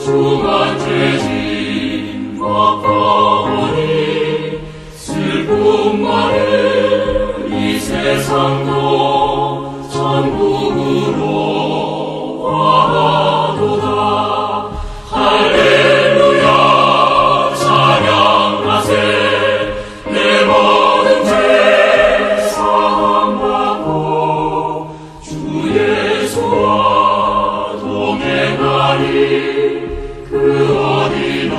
주만 죄진 먹거니 슬픔 많은 이 세상도 천국으로 와도다. 할렐루야 찬양하세. 내 모든 죄 사함받고 주 예수와 동행하리. 그 어디나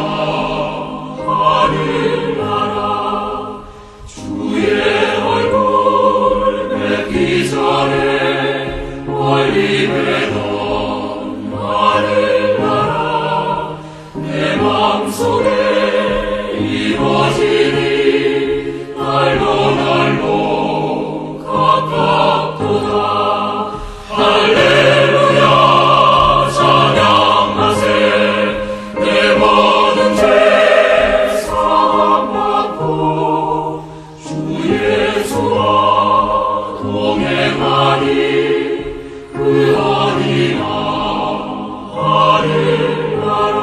하늘나라. 주의 얼굴 뵙기 전에 멀리 뵈던 하늘나라. 내 마음속에 이루어지니 날로 날로 가깝도다. 할렐루야 찬양하세. 내 모든 죄 사함받고 주 예수와 동행하니. 그 어디나 하늘나라.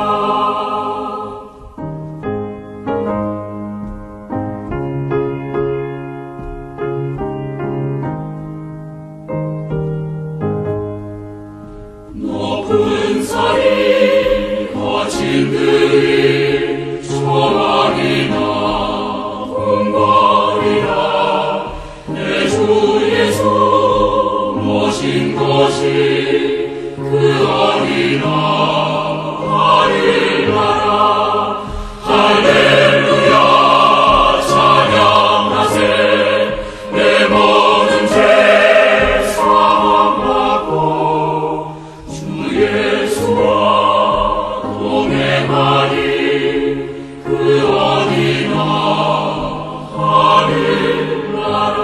높은 산이 거친 들이 초막이나 궁궐이라. 내 주 예수 모신 것이 그 어디나 하늘나라. 할렐루야 찬양하세. 내 모든 죄 사함받고 주 예수와 동행하니. 그 어디나 하늘나라.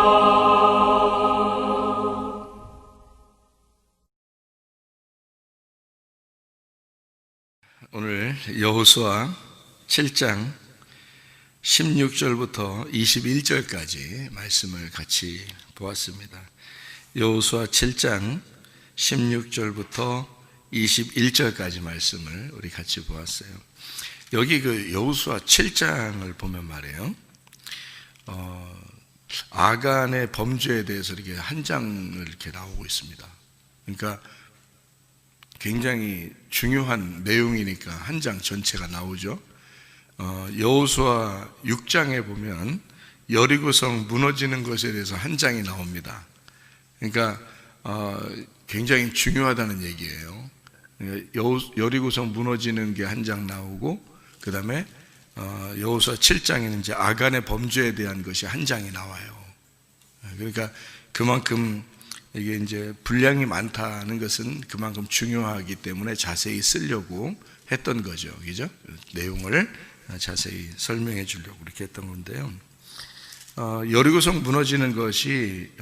오늘 여호수아 7장 16절부터 21절까지 말씀을 같이 보았습니다. 여호수아 7장 16절부터 21절까지 말씀을 우리 같이 보았어요. 여기 그 여호수아 7장을 보면 말이에요, 아간의 범죄에 대해서 이렇게 한 장을 이렇게 나오고 있습니다. 그러니까 굉장히 중요한 내용이니까 한 장 전체가 나오죠. 여호수아 6장에 보면 여리고성 무너지는 것에 대해서 한 장이 나옵니다. 그러니까 굉장히 중요하다는 얘기예요. 여리고성 무너지는 게 한 장 나오고, 그 다음에 여호수아 7장에는 이제 아간의 범죄에 대한 것이 한 장이 나와요. 그러니까 그만큼 이게 이제 분량이 많다는 것은 그만큼 중요하기 때문에 자세히 쓰려고 했던 거죠. 그죠? 내용을 자세히 설명해 주려고 그렇게 했던 건데요. 여리고성 무너지는 것이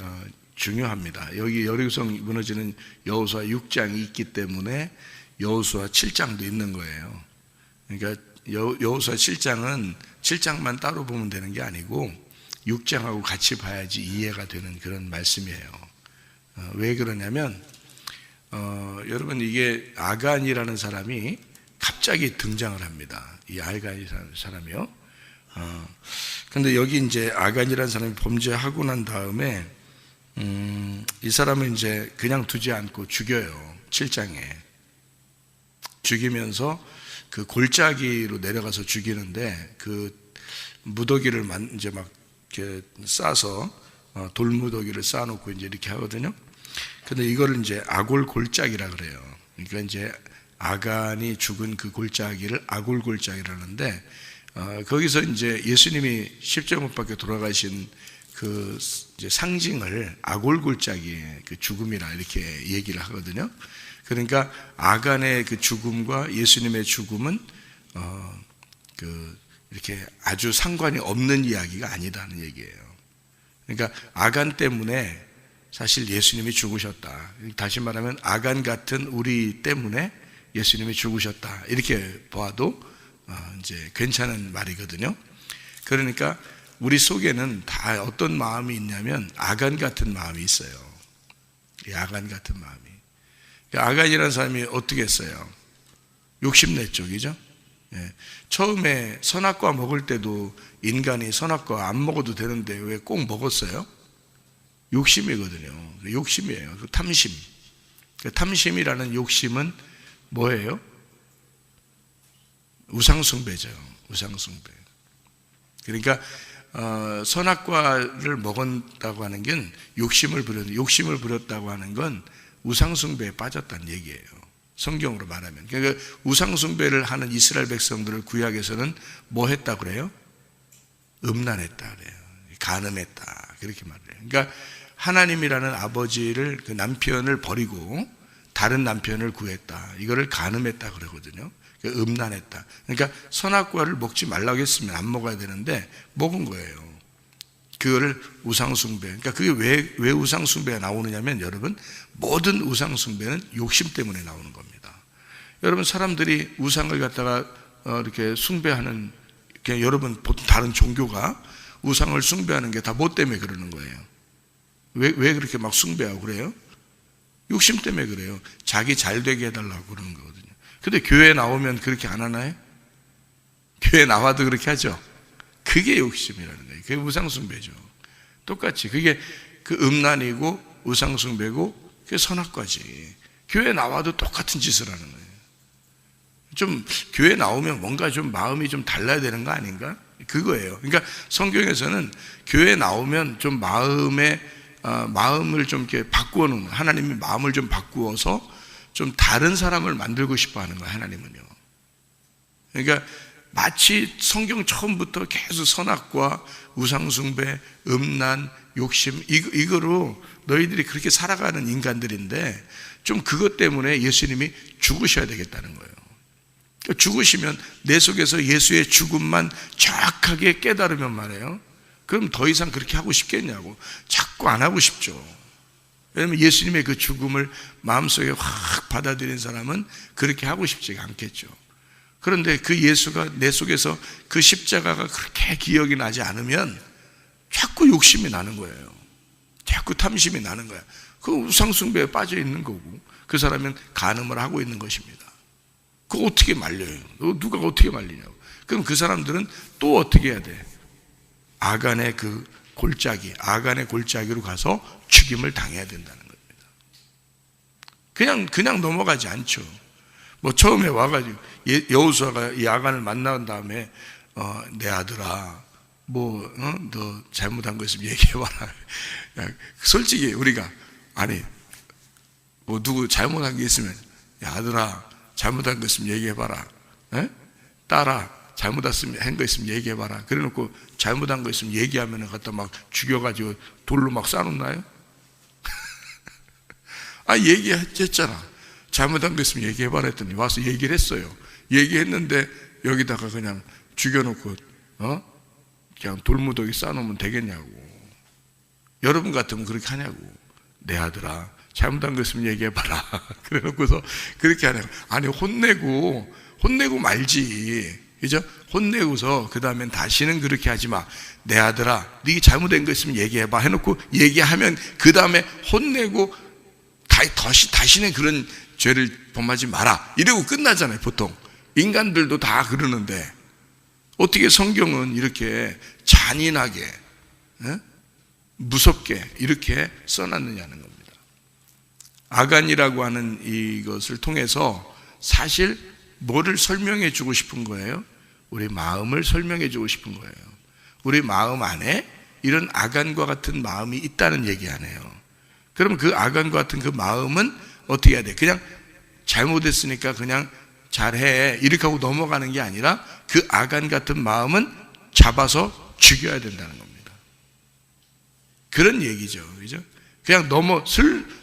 중요합니다. 여기 여리고성 무너지는 여호수아 6장이 있기 때문에 여호수아 7장도 있는 거예요. 그러니까 여호수아 7장은 7장만 따로 보면 되는 게 아니고 6장하고 같이 봐야지 이해가 되는 그런 말씀이에요. 왜 그러냐면 여러분, 이게 아간이라는 사람이 갑자기 등장을 합니다. 이 아간이라는 사람이요. 근데 여기 이제 아간이라는 사람이 범죄하고 난 다음에 이 사람은 이제 그냥 두지 않고 죽여요. 7장에 죽이면서 그 골짜기로 내려가서 죽이는데, 그 무더기를 이제 막 이렇게 싸서 돌무더기를 쌓아놓고 이제 이렇게 하거든요. 근데 이거를 이제 아골 골짜기라 그래요. 그러니까 이제 아간이 죽은 그 골짜기를 아골 골짜기라는데, 거기서 이제 예수님이 십자가 못 박혀 돌아가신 그 이제 상징을 아골 골짜기의 그 죽음이라 이렇게 얘기를 하거든요. 그러니까 아간의 그 죽음과 예수님의 죽음은 이렇게 아주 상관이 없는 이야기가 아니다는 얘기예요. 그러니까 아간 때문에 사실 예수님이 죽으셨다. 다시 말하면 아간 같은 우리 때문에 예수님이 죽으셨다. 이렇게 봐도 이제 괜찮은 말이거든요. 그러니까 우리 속에는 다 어떤 마음이 있냐면 아간 같은 마음이 있어요. 이 아간 같은 마음이. 아간이라는 사람이 어떻게 했어요? 욕심내 쪽이죠. 예. 처음에 선악과 먹을 때도 인간이 선악과 안 먹어도 되는데 왜 꼭 먹었어요? 욕심이거든요. 욕심이에요. 그 탐심. 그 탐심이라는 욕심은 뭐예요? 우상숭배죠. 우상숭배. 그러니까 선악과를 먹었다고 하는 건 욕심을 부렸다고 하는 건 우상숭배에 빠졌다는 얘기예요. 성경으로 말하면. 그러니까 우상숭배를 하는 이스라엘 백성들을 구약에서는 뭐 했다 그래요? 음란했다 그래요. 간음했다. 그렇게 말해요. 그러니까 하나님이라는 아버지를, 그 남편을 버리고 다른 남편을 구했다. 이거를 간음했다 그러거든요. 음란했다. 그러니까 선악과를 먹지 말라고 했으면 안 먹어야 되는데 먹은 거예요. 그거를 우상숭배. 그러니까 그게 왜 우상숭배가 나오느냐면, 여러분, 모든 우상숭배는 욕심 때문에 나오는 겁니다. 여러분, 사람들이 우상을 갖다가 이렇게 숭배하는, 그냥 여러분 보통 다른 종교가 우상을 숭배하는 게 다 뭐 때문에 그러는 거예요? 왜 그렇게 막 숭배하고 그래요? 욕심 때문에 그래요. 자기 잘 되게 해달라고 그러는 거거든요. 근데 교회 나오면 그렇게 안 하나요? 교회 나와도 그렇게 하죠. 그게 욕심이라는 거예요. 그게 우상숭배죠. 똑같이 그게 그 음란이고 우상숭배고 그게 선악과지. 교회 나와도 똑같은 짓을 하는 거예요. 좀 교회 나오면 뭔가 좀 마음이 좀 달라야 되는 거 아닌가? 그거예요. 그러니까 성경에서는 교회 나오면 좀 마음을 좀 이렇게 바꾸어 놓는, 하나님이 마음을 좀 바꾸어서 좀 다른 사람을 만들고 싶어 하는 거예요, 하나님은요. 그러니까 마치 성경 처음부터 계속 선악과 우상숭배, 음란, 욕심, 이거로 너희들이 그렇게 살아가는 인간들인데 좀 그것 때문에 예수님이 죽으셔야 되겠다는 거예요. 죽으시면 내 속에서 예수의 죽음만 정확하게 깨달으면 말이에요. 그럼 더 이상 그렇게 하고 싶겠냐고. 자꾸 안 하고 싶죠. 왜냐하면 예수님의 그 죽음을 마음속에 확 받아들인 사람은 그렇게 하고 싶지가 않겠죠. 그런데 그 예수가 내 속에서 그 십자가가 그렇게 기억이 나지 않으면 자꾸 욕심이 나는 거예요. 자꾸 탐심이 나는 거야. 그 우상숭배에 빠져 있는 거고, 그 사람은 간음을 하고 있는 것입니다. 그거 어떻게 말려요? 누가 어떻게 말리냐고. 그럼 그 사람들은 또 어떻게 해야 돼? 아간의 그 골짜기, 아간의 골짜기로 가서 죽임을 당해야 된다는 겁니다. 그냥 넘어가지 않죠. 뭐 처음에 와가지고 여호수아가 이 아간을 만난 다음에 내 아들아, 너 잘못한 거 있으면 얘기해봐라. 솔직히 우리가 누구 잘못한 게 있으면, 야 아들아 잘못한 거 있으면 얘기해봐라. 딸아 잘못한 거 있으면 얘기해봐라. 그래놓고 잘못한 거 있으면 얘기하면 갖다 막 죽여가지고 돌로 막 싸놓나요? 얘기했잖아. 잘못한 거 있으면 얘기해봐라 했더니 와서 얘기를 했어요. 얘기했는데 여기다가 그냥 죽여놓고 그냥 돌무더기 싸놓으면 되겠냐고. 여러분 같으면 그렇게 하냐고. 내 아들아 잘못한 거 있으면 얘기해봐라. 그래놓고서 그렇게 하냐고. 혼내고 말지. 그죠? 혼내고서 그 다음엔 다시는 그렇게 하지 마. 내 아들아 네가 잘못된 거 있으면 얘기해봐 해놓고 얘기하면 그 다음에 혼내고 다시는 그런 죄를 범하지 마라 이러고 끝나잖아요. 보통 인간들도 다 그러는데 어떻게 성경은 이렇게 잔인하게 무섭게 이렇게 써놨느냐는 겁니다. 아간이라고 하는 이것을 통해서 사실 뭐를 설명해 주고 싶은 거예요? 우리 마음을 설명해 주고 싶은 거예요. 우리 마음 안에 이런 아간과 같은 마음이 있다는 얘기 아니에요. 그럼 그 아간과 같은 그 마음은 어떻게 해야 돼? 그냥 잘못했으니까 그냥 잘해 이렇게 하고 넘어가는 게 아니라 그 아간 같은 마음은 잡아서 죽여야 된다는 겁니다. 그런 얘기죠. 그죠? 그냥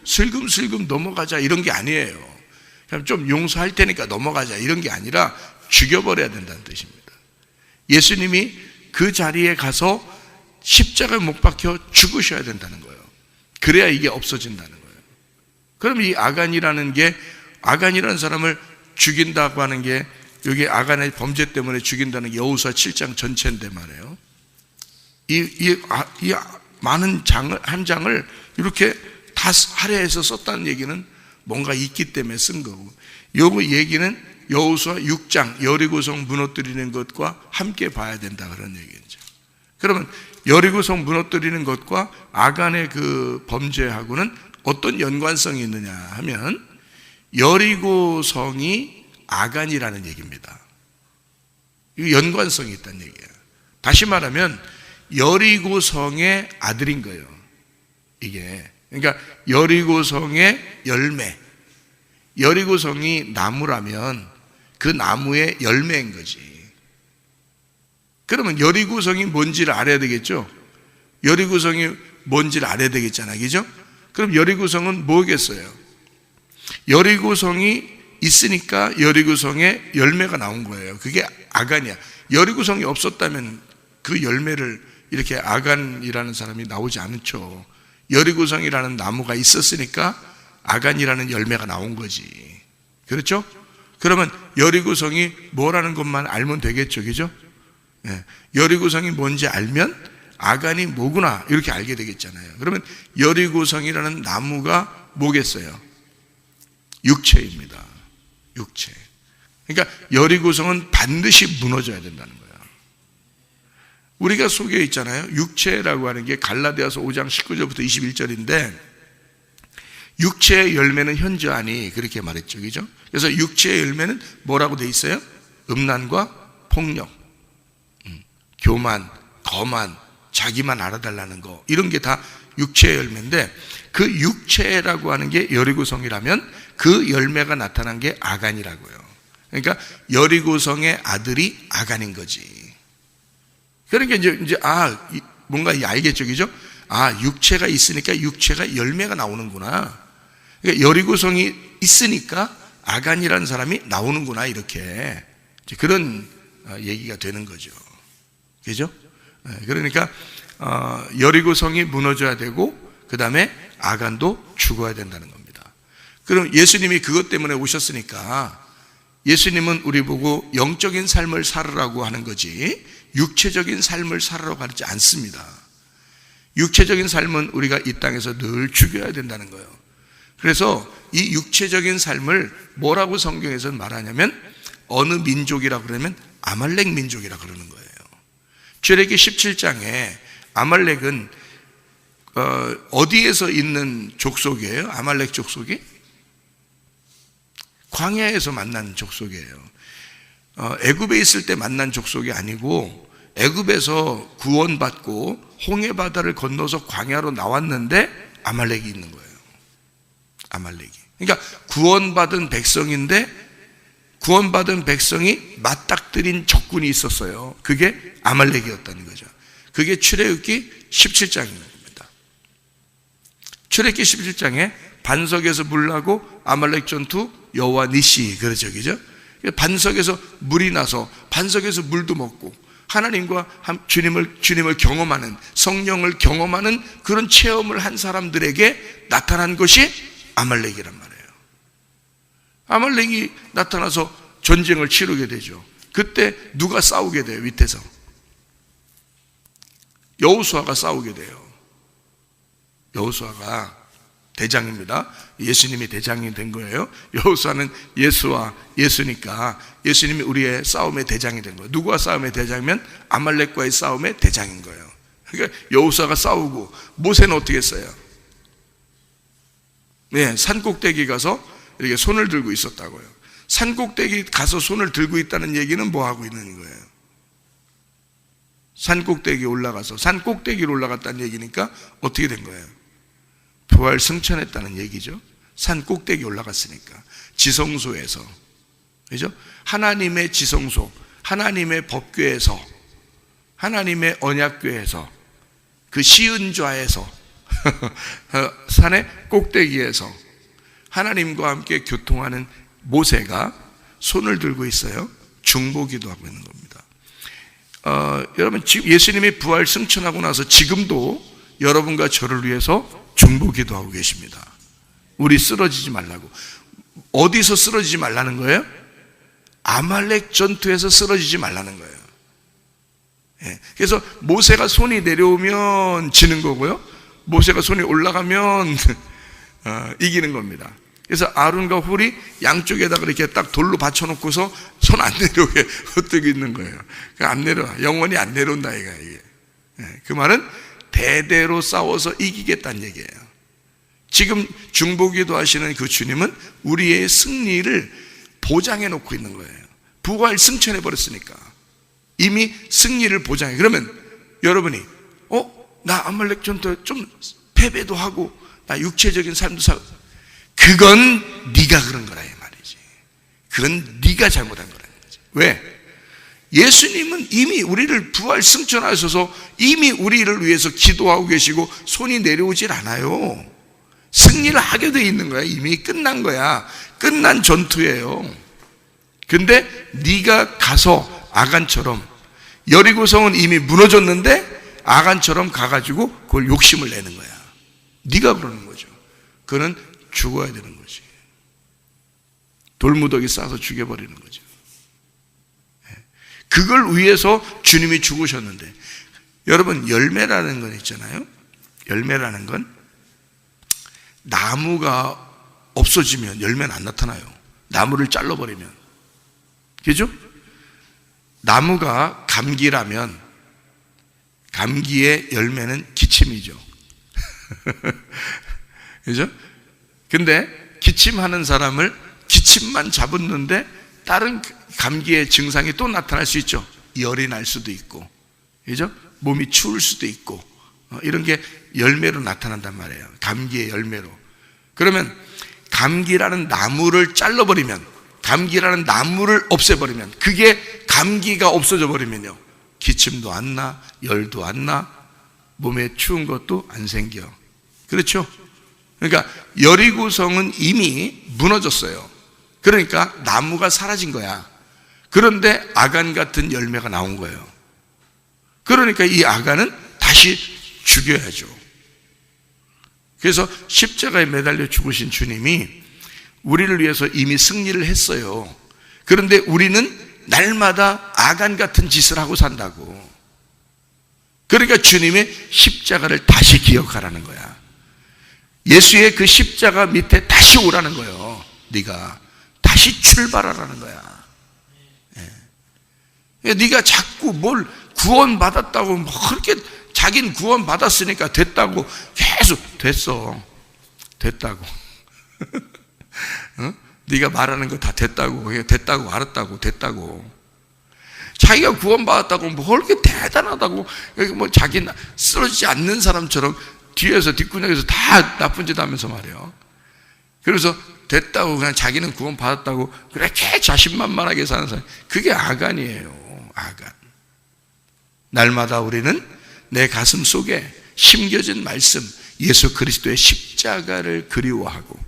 슬금슬금 넘어가자 이런 게 아니에요. 그냥 좀 용서할 테니까 넘어가자 이런 게 아니라 죽여버려야 된다는 뜻입니다. 예수님이 그 자리에 가서 십자가에 못 박혀 죽으셔야 된다는 거예요. 그래야 이게 없어진다는 거예요. 그럼 이 아간이라는 사람을 죽인다고 하는 게, 여기 아간의 범죄 때문에 죽인다는 게 여호수아 7장 전체인데 말이에요. 이 많은 한 장을 이렇게 다 할애해서 썼다는 얘기는 뭔가 있기 때문에 쓴 거고, 요 얘기는 여호수아 6장 여리고성 무너뜨리는 것과 함께 봐야 된다 그런 얘기죠. 그러면 여리고성 무너뜨리는 것과 아간의 그 범죄하고는 어떤 연관성이 있느냐 하면 여리고성이 아간이라는 얘기입니다. 이 연관성이 있다는 얘기예요. 다시 말하면 여리고성의 아들인 거예요. 이게 그러니까 여리고성의 열매, 여리고성이 나무라면 그 나무의 열매인 거지. 그러면 여리고성이 뭔지를 알아야 되겠죠. 여리고성이 뭔지를 알아야 되겠잖아요, 그죠? 그럼 여리고성은 뭐겠어요? 여리고성이 있으니까 여리고성의 열매가 나온 거예요. 그게 아간이야. 여리고성이 없었다면 그 열매를 이렇게 아간이라는 사람이 나오지 않죠. 여리고성이라는 나무가 있었으니까 아간이라는 열매가 나온 거지. 그렇죠? 그러면 여리고성이 뭐라는 것만 알면 되겠죠, 그죠? 네. 여리고성이 뭔지 알면 아간이 뭐구나 이렇게 알게 되겠잖아요. 그러면 여리고성이라는 나무가 뭐겠어요? 육체입니다. 육체. 그러니까 여리고성은 반드시 무너져야 된다는 거예요. 우리가 속에 있잖아요. 육체라고 하는 게 갈라디아서 5장 19절부터 21절인데 육체의 열매는 현저하니 그렇게 말했죠, 그죠? 그래서 육체의 열매는 뭐라고 돼 있어요? 음란과 폭력, 교만, 거만, 자기만 알아달라는 거, 이런 게 다 육체의 열매인데 그 육체라고 하는 게 여리고성이라면 그 열매가 나타난 게 아간이라고요. 그러니까 여리고성의 아들이 아간인 거지. 그러니까 이제 뭔가 알겠죠, 그죠? 육체가 있으니까 육체가 열매가 나오는구나. 그러니까 여리고성이 있으니까 아간이라는 사람이 나오는구나, 이렇게 그런 얘기가 되는 거죠, 그죠? 그러니까 여리고성이 무너져야 되고 그 다음에 아간도 죽어야 된다는 겁니다. 그럼 예수님이 그것 때문에 오셨으니까 예수님은 우리 보고 영적인 삶을 살으라고 하는 거지 육체적인 삶을 살으라고 하지 않습니다. 육체적인 삶은 우리가 이 땅에서 늘 죽여야 된다는 거예요. 그래서 이 육체적인 삶을 뭐라고 성경에서는 말하냐면 어느 민족이라고 그러면 아말렉 민족이라고 그러는 거예요. 출애굽기 17장에 아말렉은 어디에서 있는 족속이에요? 아말렉 족속이? 광야에서 만난 족속이에요. 애굽에 있을 때 만난 족속이 아니고 애굽에서 구원받고 홍해바다를 건너서 광야로 나왔는데 아말렉이 있는 거예요. 아말렉이. 그러니까 구원받은 백성인데 구원받은 백성이 맞닥뜨린 적군이 있었어요. 그게 아말렉이었다는 거죠. 그게 출애굽기 17장인 겁니다. 출애굽기 17장에 반석에서 물 나고 아말렉 전투 여호와 니시, 그렇죠, 그죠? 반석에서 물이 나서 반석에서 물도 먹고 하나님과 주님을 경험하는, 성령을 경험하는 그런 체험을 한 사람들에게 나타난 것이 아말렉이란 말이에요. 아말렉이 나타나서 전쟁을 치르게 되죠. 그때 누가 싸우게 돼요? 밑에서 여호수아가 싸우게 돼요. 여호수아가 대장입니다. 예수님이 대장이 된 거예요. 여호수아는 예수니까 예수님이 우리의 싸움의 대장이 된 거예요. 누구와 싸움의 대장이면 아말렉과의 싸움의 대장인 거예요. 그러니까 여호수아가 싸우고 모세는 어떻게 했어요? 네, 산꼭대기 가서 이렇게 손을 들고 있었다고요. 산꼭대기 가서 손을 들고 있다는 얘기는 뭐 하고 있는 거예요? 산꼭대기 올라가서 산꼭대기로 올라갔다는 얘기니까 어떻게 된 거예요? 부활 승천했다는 얘기죠. 산 꼭대기 올라갔으니까 지성소에서, 그죠? 하나님의 지성소, 하나님의 법궤에서, 하나님의 언약궤에서, 그 시은좌에서 산의 꼭대기에서 하나님과 함께 교통하는 모세가 손을 들고 있어요. 중보기도 하고 있는 겁니다. 여러분, 지금 예수님이 부활 승천하고 나서 지금도 여러분과 저를 위해서 중보기도 하고 계십니다. 우리 쓰러지지 말라고. 어디서 쓰러지지 말라는 거예요? 아말렉 전투에서 쓰러지지 말라는 거예요. 그래서 모세가 손이 내려오면 지는 거고요, 모세가 손이 올라가면 이기는 겁니다. 그래서 아론과 훌이 양쪽에다가 이렇게 딱 돌로 받쳐놓고서 손 안 내려오게 헛되고 있는 거예요. 안 내려와. 영원히 안 내려온다 이게. 그 말은 대대로 싸워서 이기겠다는 얘기예요. 지금 중보기도 하시는 그 주님은 우리의 승리를 보장해 놓고 있는 거예요. 부활 승천해 버렸으니까 이미 승리를 보장해. 그러면 여러분이 나 아말렉 전투 좀 패배도 하고 나 육체적인 삶도 살고, 그건 네가 그런 거라 이 말이지. 그건 네가 잘못한 거라는 거지. 왜? 예수님은 이미 우리를 부활 승천하셔서 이미 우리를 위해서 기도하고 계시고 손이 내려오질 않아요. 승리를 하게 돼 있는 거야. 이미 끝난 거야. 끝난 전투예요. 근데 네가 가서 아간처럼, 여리고성은 이미 무너졌는데 아간처럼 가가지고 그걸 욕심을 내는 거야. 네가 그러는 거죠. 그는 죽어야 되는 거지. 돌무더기 싸서 죽여버리는 거죠. 그걸 위해서 주님이 죽으셨는데, 여러분 열매라는 건 있잖아요. 열매라는 건 나무가 없어지면 열매는 안 나타나요. 나무를 잘라버리면. 그죠? 나무가 감기라면 감기의 열매는 기침이죠. 그죠? 근데 기침하는 사람을 기침만 잡았는데 다른 감기의 증상이 또 나타날 수 있죠. 열이 날 수도 있고, 그죠? 몸이 추울 수도 있고, 이런 게 열매로 나타난단 말이에요. 감기의 열매로. 그러면 감기라는 나무를 잘라버리면, 감기라는 나무를 없애버리면, 그게 감기가 없어져 버리면요, 기침도 안 나, 열도 안 나, 몸에 추운 것도 안 생겨. 그렇죠? 그러니까 여리고성은 이미 무너졌어요. 그러니까 나무가 사라진 거야. 그런데 아간 같은 열매가 나온 거예요. 그러니까 이 아간은 다시 죽여야죠. 그래서 십자가에 매달려 죽으신 주님이 우리를 위해서 이미 승리를 했어요. 그런데 우리는 날마다 아간 같은 짓을 하고 산다고. 그러니까 주님의 십자가를 다시 기억하라는 거야. 예수의 그 십자가 밑에 다시 오라는 거예요. 네가 다시 출발하라는 거야. 네가 자꾸 뭘 구원받았다고 그렇게, 자기는 구원받았으니까 됐다고 계속 됐다고 네가 말하는 거 다 됐다고 알았다고 됐다고. 자기가 구원받았다고 뭐 그렇게 대단하다고, 뭐 자기는 쓰러지지 않는 사람처럼 뒤에서 뒷구녕에서 다 나쁜 짓 하면서 말이에요. 그래서 됐다고 그냥 자기는 구원받았다고 그렇게 자신만만하게 사는 사람, 그게 아간이에요. 아간. 날마다 우리는 내 가슴 속에 심겨진 말씀, 예수 그리스도의 십자가를 그리워하고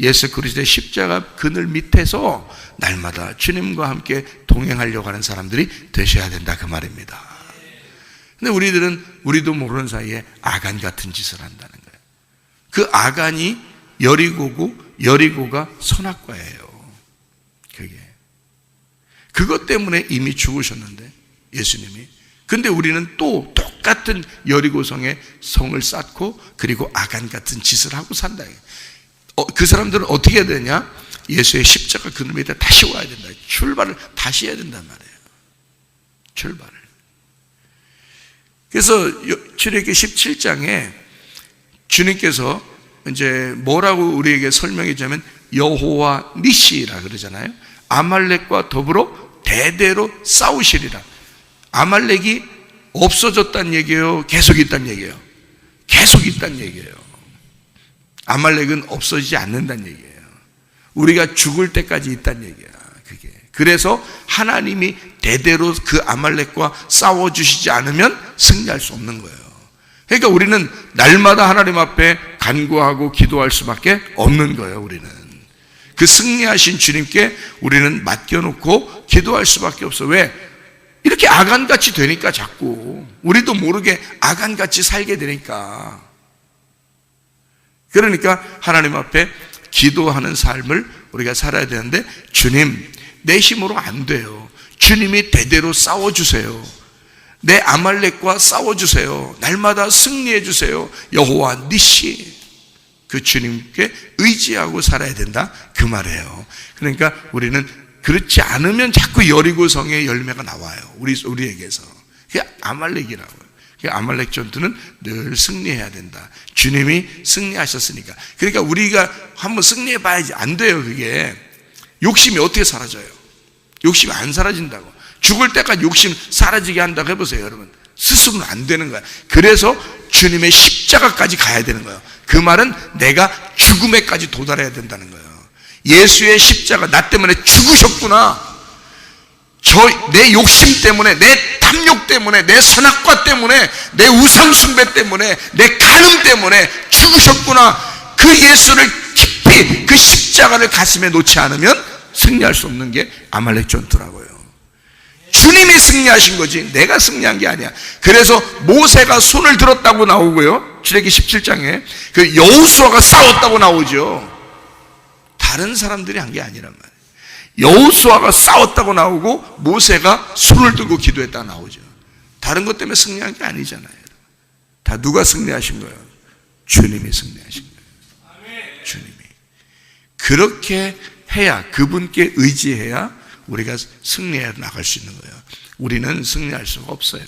예수 그리스도의 십자가 그늘 밑에서 날마다 주님과 함께 동행하려고 하는 사람들이 되셔야 된다, 그 말입니다. 근데 우리도 모르는 사이에 아간 같은 짓을 한다는 거예요. 그 아간이 여리고고 여리고가 선악과예요. 그것 때문에 이미 죽으셨는데 예수님이. 근데 우리는 또 똑같은 여리고성에 성을 쌓고 그리고 아간 같은 짓을 하고 산다. 그 사람들은 어떻게 해야 되냐? 예수의 십자가 그늘 밑에 다시 와야 된다. 출발을 다시 해야 된단 말이에요. 출발을. 그래서 출애굽기 17장에 주님께서 이제 뭐라고 우리에게 설명해 주냐면 여호와 니시라 그러잖아요. 아말렉과 더불어 대대로 싸우시리라. 아말렉이 없어졌다는 얘기예요? 계속 있다는 얘기예요? 계속 있다는 얘기예요. 아말렉은 없어지지 않는다는 얘기예요. 우리가 죽을 때까지 있다는 얘기야, 그게. 그래서 하나님이 대대로 그 아말렉과 싸워주시지 않으면 승리할 수 없는 거예요. 그러니까 우리는 날마다 하나님 앞에 간구하고 기도할 수밖에 없는 거예요. 우리는 그 승리하신 주님께 우리는 맡겨놓고 기도할 수밖에 없어. 왜? 이렇게 아간같이 되니까, 자꾸 우리도 모르게 아간같이 살게 되니까. 그러니까 하나님 앞에 기도하는 삶을 우리가 살아야 되는데, 주님, 내 힘으로 안 돼요. 주님이 대대로 싸워주세요. 내 아말렉과 싸워주세요. 날마다 승리해 주세요. 여호와 니시. 그 주님께 의지하고 살아야 된다 그 말이에요. 그러니까 우리는 그렇지 않으면 자꾸 여리고성의 열매가 나와요. 우리에게서. 그게 아말렉이라고요. 아말렉 전투는 늘 승리해야 된다. 주님이 승리하셨으니까. 그러니까 우리가 한번 승리해 봐야지. 안 돼요. 그게 욕심이 어떻게 사라져요? 욕심이 안 사라진다고. 죽을 때까지 욕심 사라지게 한다고 해보세요. 여러분, 스스로는 안 되는 거야. 그래서 주님의 십자가까지 가야 되는 거예요. 그 말은 내가 죽음에까지 도달해야 된다는 거예요. 예수의 십자가, 나 때문에 죽으셨구나. 내 욕심 때문에, 내 탐욕 때문에, 내 선악과 때문에, 내 우상숭배 때문에, 내 간음 때문에 죽으셨구나. 그 예수를 깊이, 그 십자가를 가슴에 놓지 않으면 승리할 수 없는 게 아말렉 전투라고요. 주님이 승리하신 거지 내가 승리한 게 아니야. 그래서 모세가 손을 들었다고 나오고요, 출애기 17장에 그 여호수아가 싸웠다고 나오죠. 다른 사람들이 한 게 아니란 말이에요. 여호수아가 싸웠다고 나오고 모세가 손을 들고 기도했다고 나오죠. 다른 것 때문에 승리한 게 아니잖아요. 다 누가 승리하신 거예요? 주님이 승리하신 거예요. 주님이. 그렇게 해야, 그분께 의지해야 우리가 승리해 나갈 수 있는 거예요. 우리는 승리할 수가 없어요.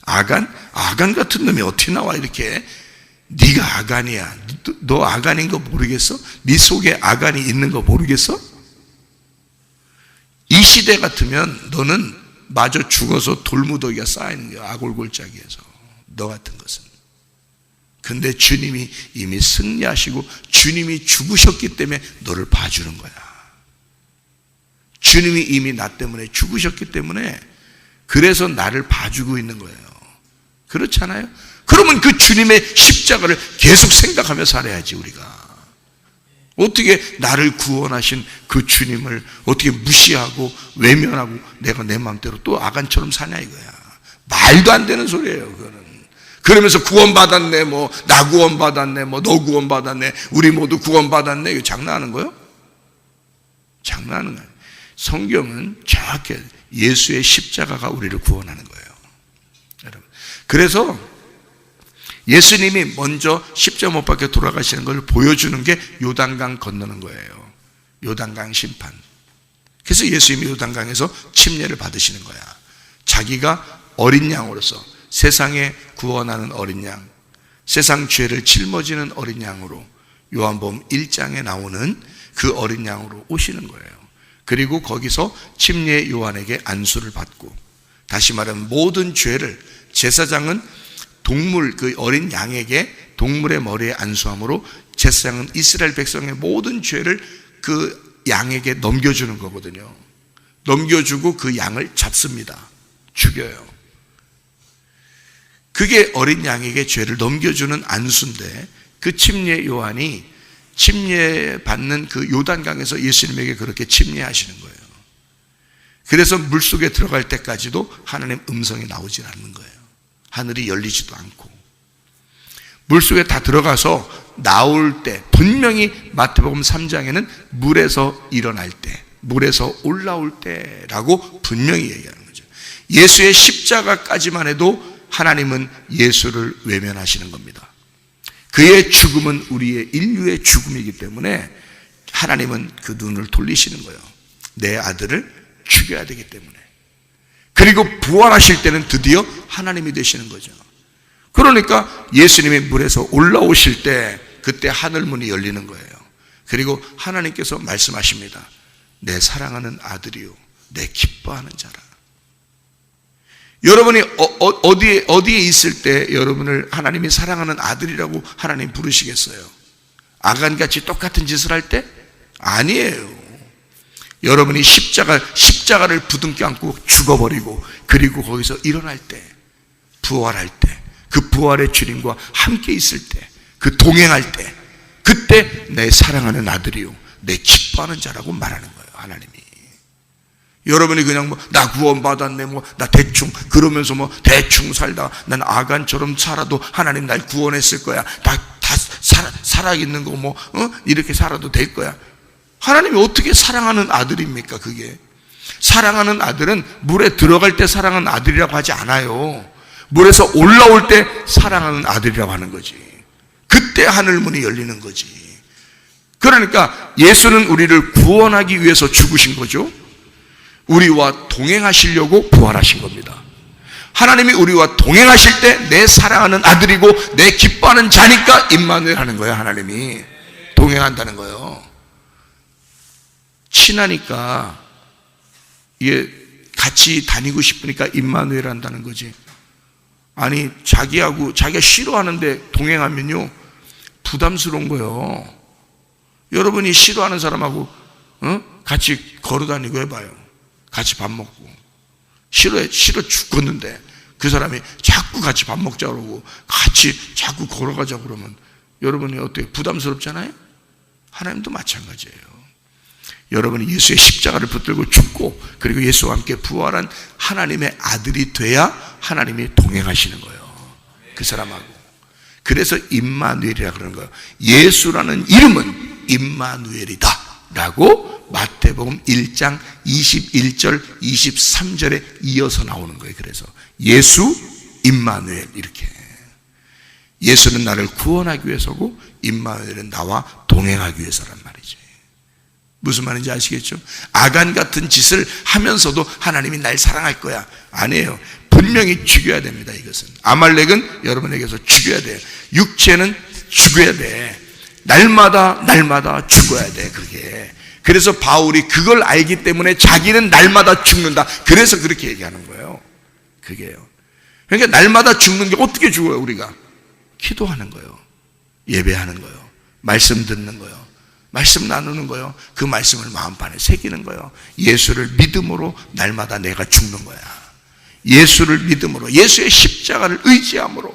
아간 같은 놈이 어떻게 나와 이렇게. 네가 아간이야. 너 아간인 거 모르겠어? 네 속에 아간이 있는 거 모르겠어? 이 시대 같으면 너는 마저 죽어서 돌무더기가 쌓이는 거야. 아골골짜기에서. 너 같은 것은. 근데 주님이 이미 승리하시고 주님이 죽으셨기 때문에 너를 봐주는 거야. 주님이 이미 나 때문에 죽으셨기 때문에 그래서 나를 봐주고 있는 거예요. 그렇잖아요? 그러면 그 주님의 십자가를 계속 생각하며 살아야지 우리가. 어떻게 나를 구원하신 그 주님을 어떻게 무시하고 외면하고 내가 내 마음대로 또 아간처럼 사냐 이거야. 말도 안 되는 소리예요. 그거는. 그러면서 구원받았네, 뭐 나 구원받았네, 뭐 너 구원받았네, 우리 모두 구원받았네. 이거 장난하는 거예요? 장난하는 거예요. 성경은 정확히 예수의 십자가가 우리를 구원하는 거예요. 여러분. 그래서 예수님이 먼저 십자가 못 박혀 돌아가시는 걸 보여주는 게 요단강 건너는 거예요. 요단강 심판. 그래서 예수님이 요단강에서 침례를 받으시는 거야. 자기가 어린 양으로서 세상에 구원하는 어린 양, 세상 죄를 짊어지는 어린 양으로 요한복음 1장에 나오는 그 어린 양으로 오시는 거예요. 그리고 거기서 침례 요한에게 안수를 받고, 다시 말하면 모든 죄를 제사장은 동물, 그 어린 양에게 동물의 머리에 안수함으로 제사장은 이스라엘 백성의 모든 죄를 그 양에게 넘겨주는 거거든요. 넘겨주고 그 양을 잡습니다. 죽여요. 그게 어린 양에게 죄를 넘겨주는 안수인데, 그 침례 요한이 침례 받는 그 요단강에서 예수님에게 그렇게 침례하시는 거예요. 그래서 물속에 들어갈 때까지도 하나님 음성이 나오질 않는 거예요. 하늘이 열리지도 않고. 물속에 다 들어가서 나올 때, 분명히 마태복음 3장에는 물에서 일어날 때, 물에서 올라올 때라고 분명히 얘기하는 거죠. 예수의 십자가까지만 해도 하나님은 예수를 외면하시는 겁니다. 그의 죽음은 우리의 인류의 죽음이기 때문에 하나님은 그 눈을 돌리시는 거예요. 내 아들을 죽여야 되기 때문에. 그리고 부활하실 때는 드디어 하나님이 되시는 거죠. 그러니까 예수님이 물에서 올라오실 때 그때 하늘문이 열리는 거예요. 그리고 하나님께서 말씀하십니다. 내 사랑하는 아들이요, 내 기뻐하는 자라. 여러분이 어디에 있을 때 여러분을 하나님이 사랑하는 아들이라고 하나님 부르시겠어요? 아간같이 똑같은 짓을 할 때? 아니에요. 여러분이 십자가를 부둥켜 안고 죽어버리고, 그리고 거기서 일어날 때, 부활할 때, 그 부활의 주님과 함께 있을 때, 그 동행할 때, 그때 내 사랑하는 아들이요, 내 기뻐하는 자라고 말하는 거예요. 하나님이. 여러분이 그냥 뭐 나 구원받았네, 뭐 나 대충 그러면서 뭐 대충 살다 난 아간처럼 살아도 하나님 날 구원했을 거야, 다 살아있는 거 뭐 이렇게 살아도 될 거야. 하나님이 어떻게 사랑하는 아들입니까? 그게 사랑하는 아들은 물에 들어갈 때 사랑하는 아들이라고 하지 않아요. 물에서 올라올 때 사랑하는 아들이라고 하는 거지. 그때 하늘문이 열리는 거지. 그러니까 예수는 우리를 구원하기 위해서 죽으신 거죠. 우리와 동행하시려고 부활하신 겁니다. 하나님이 우리와 동행하실 때 내 사랑하는 아들이고 내 기뻐하는 자니까 임마누엘 하는 거예요. 하나님이 동행한다는 거예요. 친하니까 이게 같이 다니고 싶으니까 임마누엘 한다는 거지. 아니 자기가 싫어하는데 동행하면요 부담스러운 거예요. 여러분이 싫어하는 사람하고 같이 걸어 다니고 해봐요. 같이 밥 먹고 싫어 죽겠는데 그 사람이 자꾸 같이 밥 먹자 그러고 같이 자꾸 걸어가자 그러면 여러분이 어떻게 부담스럽잖아요? 하나님도 마찬가지예요. 여러분이 예수의 십자가를 붙들고 죽고 그리고 예수와 함께 부활한 하나님의 아들이 돼야 하나님이 동행하시는 거예요. 그 사람하고. 그래서 임마누엘이라 그러는 거예요. 예수라는 이름은 임마누엘이다 라고 마태복음 1장 21절 23절에 이어서 나오는 거예요. 그래서 예수 임마누엘 이렇게. 예수는 나를 구원하기 위해서고 임마누엘은 나와 동행하기 위해서란 말이죠. 무슨 말인지 아시겠죠? 아간 같은 짓을 하면서도 하나님이 날 사랑할 거야. 아니에요. 분명히 죽여야 됩니다. 이것은 아말렉은 여러분에게서 죽여야 돼요. 육체는 죽여야 돼. 날마다 죽어야 돼. 그게. 그래서 바울이 그걸 알기 때문에 자기는 날마다 죽는다. 그래서 그렇게 얘기하는 거예요. 그게요. 그러니까 날마다 죽는 게 어떻게 죽어요? 우리가 기도하는 거예요. 예배하는 거예요. 말씀 듣는 거예요. 말씀 나누는 거예요. 그 말씀을 마음판에 새기는 거예요. 예수를 믿음으로 날마다 내가 죽는 거야. 예수를 믿음으로, 예수의 십자가를 의지함으로,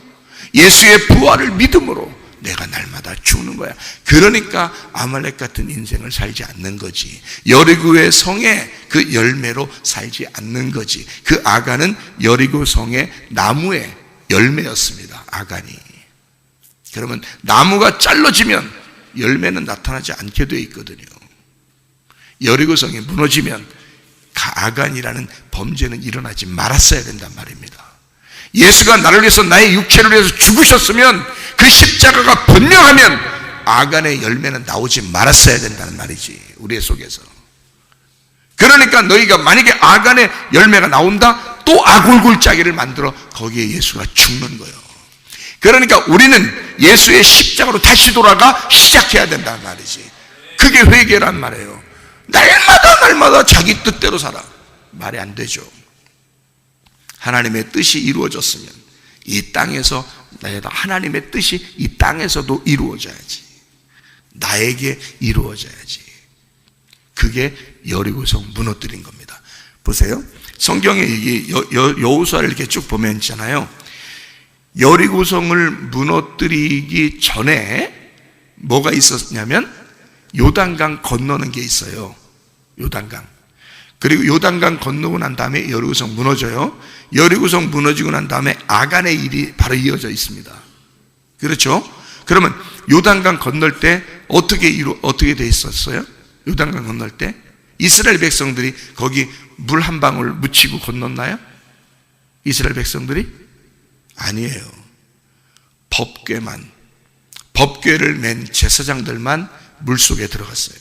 예수의 부활을 믿음으로 내가 날마다 죽는 거야. 그러니까 아말렉 같은 인생을 살지 않는 거지. 여리고의 성의 그 열매로 살지 않는 거지. 그 아간은 여리고 성의 나무의 열매였습니다. 아간이. 그러면 나무가 잘라지면 열매는 나타나지 않게 되어 있거든요. 여리고 성이 무너지면 아간이라는 범죄는 일어나지 말았어야 된단 말입니다. 예수가 나를 위해서 나의 육체를 위해서 죽으셨으면 그 십자가가 분명하면 아간의 열매는 나오지 말았어야 된다는 말이지. 우리 속에서. 그러니까 너희가 만약에 아간의 열매가 나온다, 또 아굴굴짜기를 만들어 거기에 예수가 죽는 거예요. 그러니까 우리는 예수의 십자가로 다시 돌아가 시작해야 된다는 말이지. 그게 회개란 말이에요. 날마다 자기 뜻대로 살아. 말이 안 되죠. 하나님의 뜻이 이루어졌으면 이 땅에서 하나님의 뜻이 이 땅에서도 이루어져야지. 나에게 이루어져야지. 그게 여리고성 무너뜨린 겁니다. 보세요. 성경에 이게 여호수아를 이렇게 쭉 보면 있잖아요. 여리고성을 무너뜨리기 전에 뭐가 있었냐면 요단강 건너는 게 있어요. 요단강. 그리고 요단강 건너고 난 다음에 여리고성 무너져요. 여리고성 무너지고 난 다음에 아간의 일이 바로 이어져 있습니다. 그렇죠? 그러면 요단강 건널 때 어떻게 돼 있었어요? 요단강 건널 때 이스라엘 백성들이 거기 물 한 방울 묻히고 건넜나요? 이스라엘 백성들이? 아니에요. 법궤를 맨 제사장들만 물속에 들어갔어요.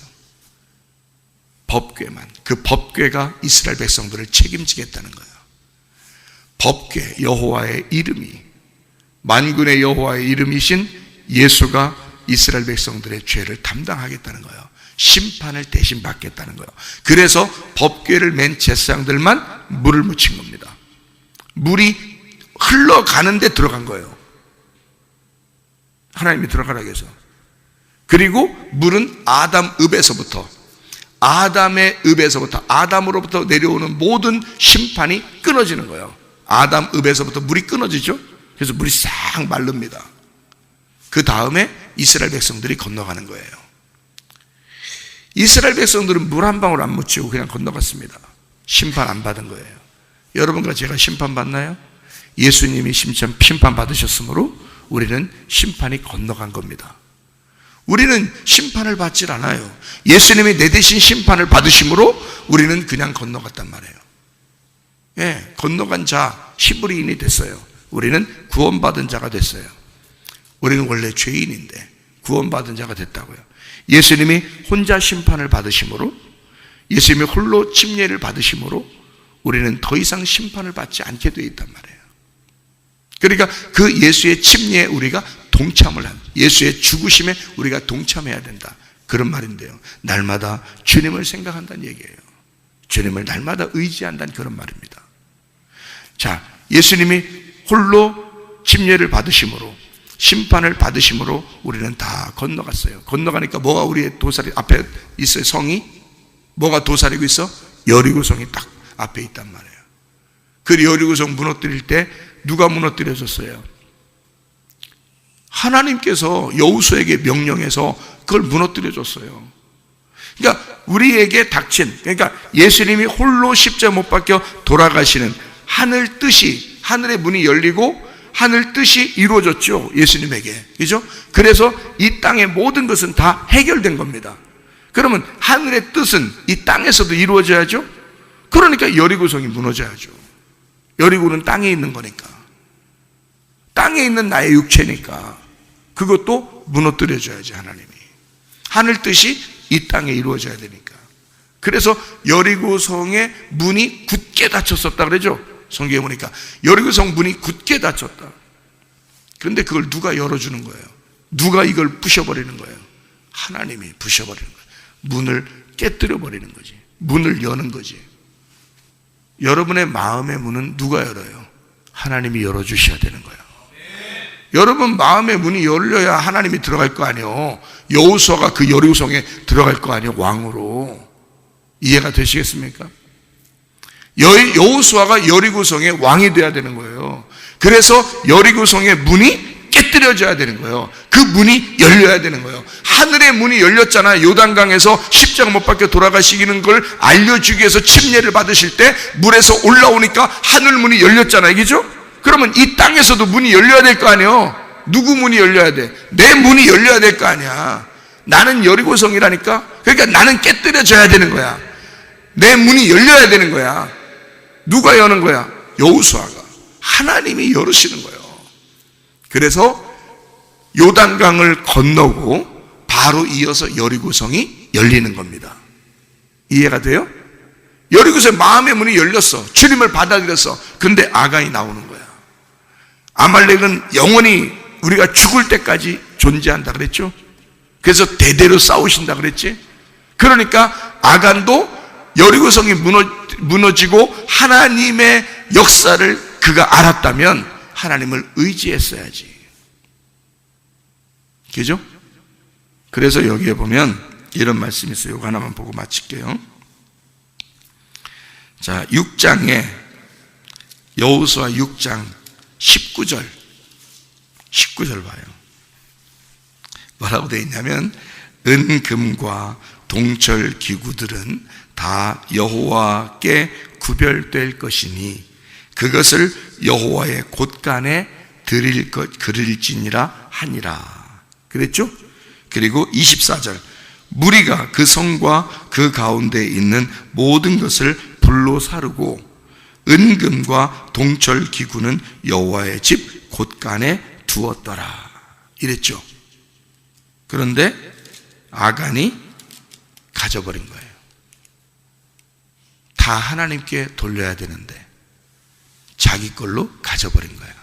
법궤만. 그 법궤가 이스라엘 백성들을 책임지겠다는 거예요. 법궤, 여호와의 이름이, 만군의 여호와의 이름이신 예수가 이스라엘 백성들의 죄를 담당하겠다는 거예요. 심판을 대신 받겠다는 거예요. 그래서 법궤를 맨 제사장들만 물을 묻힌 겁니다. 물이 흘러가는데 들어간 거예요. 하나님이 들어가라고 해서. 그리고 물은 아담의 읍에서부터 아담으로부터 내려오는 모든 심판이 끊어지는 거예요. 아담 읍에서부터 물이 끊어지죠. 그래서 물이 싹 마릅니다. 그 다음에 이스라엘 백성들이 건너가는 거예요. 이스라엘 백성들은 물 한 방울 안 묻히고 그냥 건너갔습니다. 심판 안 받은 거예요. 여러분과 제가 심판 받나요? 예수님이 심판 받으셨으므로 우리는 심판이 건너간 겁니다. 우리는 심판을 받질 않아요. 예수님이 내 대신 심판을 받으심으로 우리는 그냥 건너갔단 말이에요. 예, 건너간 자 히브리인이 됐어요. 우리는 구원받은 자가 됐어요. 우리는 원래 죄인인데 구원받은 자가 됐다고요. 예수님이 혼자 심판을 받으심으로, 예수님이 홀로 침례를 받으심으로 우리는 더 이상 심판을 받지 않게 되어 있단 말이에요. 그러니까 그 예수의 침례에 우리가 동참을 한, 예수의 죽으심에 우리가 동참해야 된다, 그런 말인데요. 날마다 주님을 생각한다는 얘기예요. 주님을 날마다 의지한다는 그런 말입니다. 자, 예수님이 홀로 침례를 받으심으로, 심판을 받으심으로 우리는 다 건너갔어요. 건너가니까 뭐가 우리의 도살이 앞에 있어요? 성이 뭐가 도사리고 있어? 여리고성이 딱 앞에 있단 말이에요. 그 여리고성 무너뜨릴 때 누가 무너뜨려졌어요? 하나님께서 여호수아에게 명령해서 그걸 무너뜨려줬어요. 그러니까 우리에게 닥친, 그러니까 예수님이 홀로 십자가 못 박혀 돌아가시는 하늘 뜻이, 하늘의 문이 열리고 하늘 뜻이 이루어졌죠, 예수님에게. 그죠? 그래서 이 땅의 모든 것은 다 해결된 겁니다. 그러면 하늘의 뜻은 이 땅에서도 이루어져야죠. 그러니까 여리고성이 무너져야죠. 여리고는 땅에 있는 거니까, 땅에 있는 나의 육체니까 그것도 무너뜨려줘야지. 하나님이 하늘 뜻이 이 땅에 이루어져야 되니까. 그래서 여리고성의 문이 굳게 닫혔었다 그러죠. 성경에 보니까 여리고성 문이 굳게 닫혔다. 그런데 그걸 누가 열어주는 거예요? 누가 이걸 부셔버리는 거예요? 하나님이 부셔버리는 거예요. 문을 깨뜨려 버리는 거지. 문을 여는 거지. 여러분의 마음의 문은 누가 열어요? 하나님이 열어주셔야 되는 거예요. 여러분 마음의 문이 열려야 하나님이 들어갈 거 아니에요. 여호수아가 그 여리고성에 들어갈 거 아니에요, 왕으로. 이해가 되시겠습니까? 여호수아가 여리고성의 왕이 돼야 되는 거예요. 그래서 여리고성의 문이 깨뜨려져야 되는 거예요. 그 문이 열려야 되는 거예요. 하늘의 문이 열렸잖아요. 요단강에서 십자가 못 박혀 돌아가시는 걸 알려주기 위해서 침례를 받으실 때 물에서 올라오니까 하늘 문이 열렸잖아요. 그죠? 그러면 이 땅에서도 문이 열려야 될 거 아니에요. 누구 문이 열려야 돼? 내 문이 열려야 될 거 아니야. 나는 여리고성이라니까. 그러니까 나는 깨뜨려져야 되는 거야. 내 문이 열려야 되는 거야. 누가 여는 거야? 여호수아가. 하나님이 열으시는 거예요. 그래서 요단강을 건너고 바로 이어서 여리고성이 열리는 겁니다. 이해가 돼요? 여리고성 마음의 문이 열렸어. 주님을 받아들였어. 근데 아간이 나오는 거야. 아말렉은 영원히 우리가 죽을 때까지 존재한다 그랬죠? 그래서 대대로 싸우신다 그랬지? 그러니까 아간도 여리고성이 무너지고 하나님의 역사를 그가 알았다면 하나님을 의지했어야지. 그죠? 그래서 여기에 보면 이런 말씀이 있어요. 이거 하나만 보고 마칠게요. 자, 6장에 여호수아 6장 19절 봐요. 뭐라고 되어 있냐면 은금과 동철 기구들은 다 여호와께 구별될 것이니 그것을 여호와의 곳간에 드릴지니라 하니라 그랬죠? 그리고 24절 무리가 그 성과 그 가운데 있는 모든 것을 불로 사르고 은금과 동철 기구는 여호와의 집 곳간에 두었더라 이랬죠. 그런데 아간이 가져버린 거예요. 다 하나님께 돌려야 되는데 자기 걸로 가져버린 거야.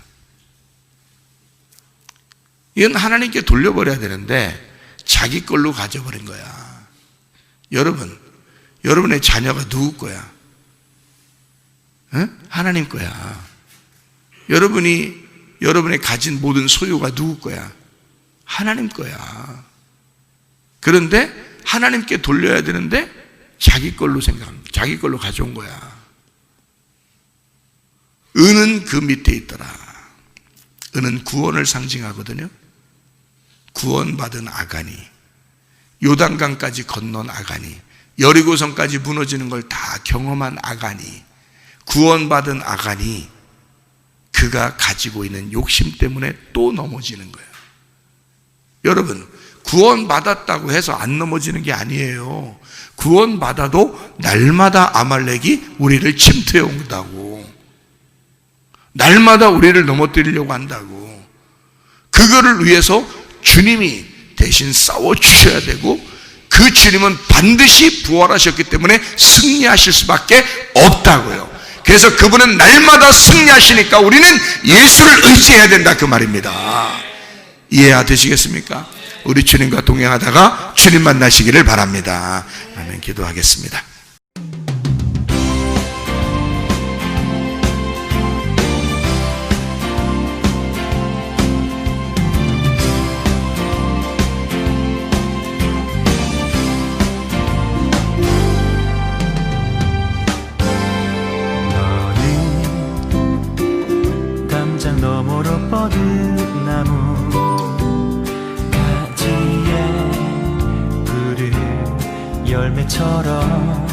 이건 하나님께 돌려버려야 되는데 자기 걸로 가져버린 거야. 여러분의 자녀가 누구 거야? 응? 하나님 거야. 여러분이 가진 모든 소유가 누구 거야? 하나님 거야. 그런데 하나님께 돌려야 되는데 자기 걸로 생각합니다. 자기 걸로 가져온 거야. 은은 그 밑에 있더라. 은은 구원을 상징하거든요. 구원받은 아간이, 요단강까지 건넌 아간이, 여리고성까지 무너지는 걸 다 경험한 아간이, 구원받은 아간이 그가 가지고 있는 욕심 때문에 또 넘어지는 거예요. 여러분, 구원받았다고 해서 안 넘어지는 게 아니에요. 구원받아도 날마다 아말렉이 우리를 침투해 온다고. 날마다 우리를 넘어뜨리려고 한다고. 그거를 위해서 주님이 대신 싸워주셔야 되고, 그 주님은 반드시 부활하셨기 때문에 승리하실 수밖에 없다고요. 그래서 그분은 날마다 승리하시니까 우리는 예수를 의지해야 된다, 그 말입니다. 이해 되시겠습니까? 우리 주님과 동행하다가 주님 만나시기를 바랍니다. 아멘. 기도하겠습니다. 담장 너머로 뻗은 나무 가지에 푸른 열매처럼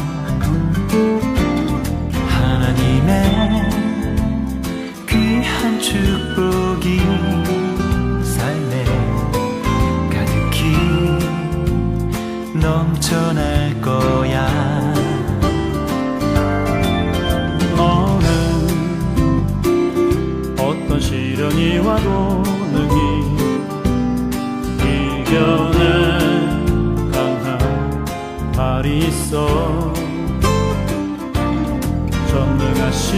하나님의 귀한 축복이 삶에 가득히 넘쳐날 거야. 시련이 와도 능히 이겨낸 강한 발이 있어. 전능하신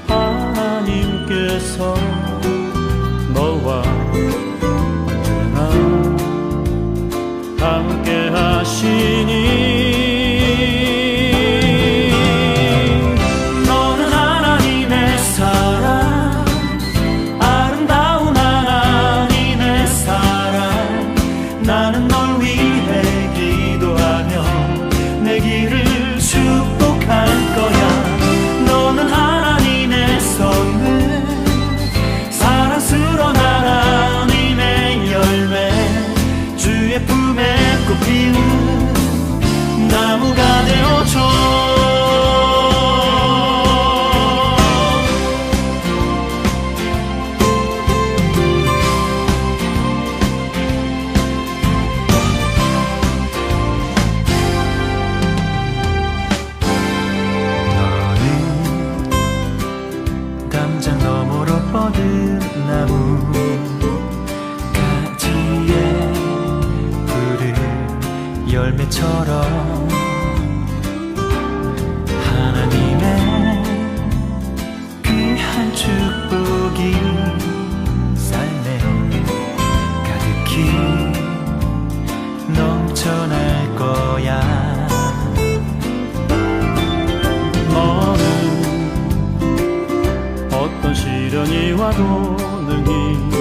하나님께서 너와 언제나 함께 하시니 나무가 되어줘. 너는 담장 너머로 뻗은 나무 가지에 푸른 열매처럼 하나님의 귀한 축복이 삶에 가득히 넘쳐날 거야. 너는 어떤 시련이 와도 능히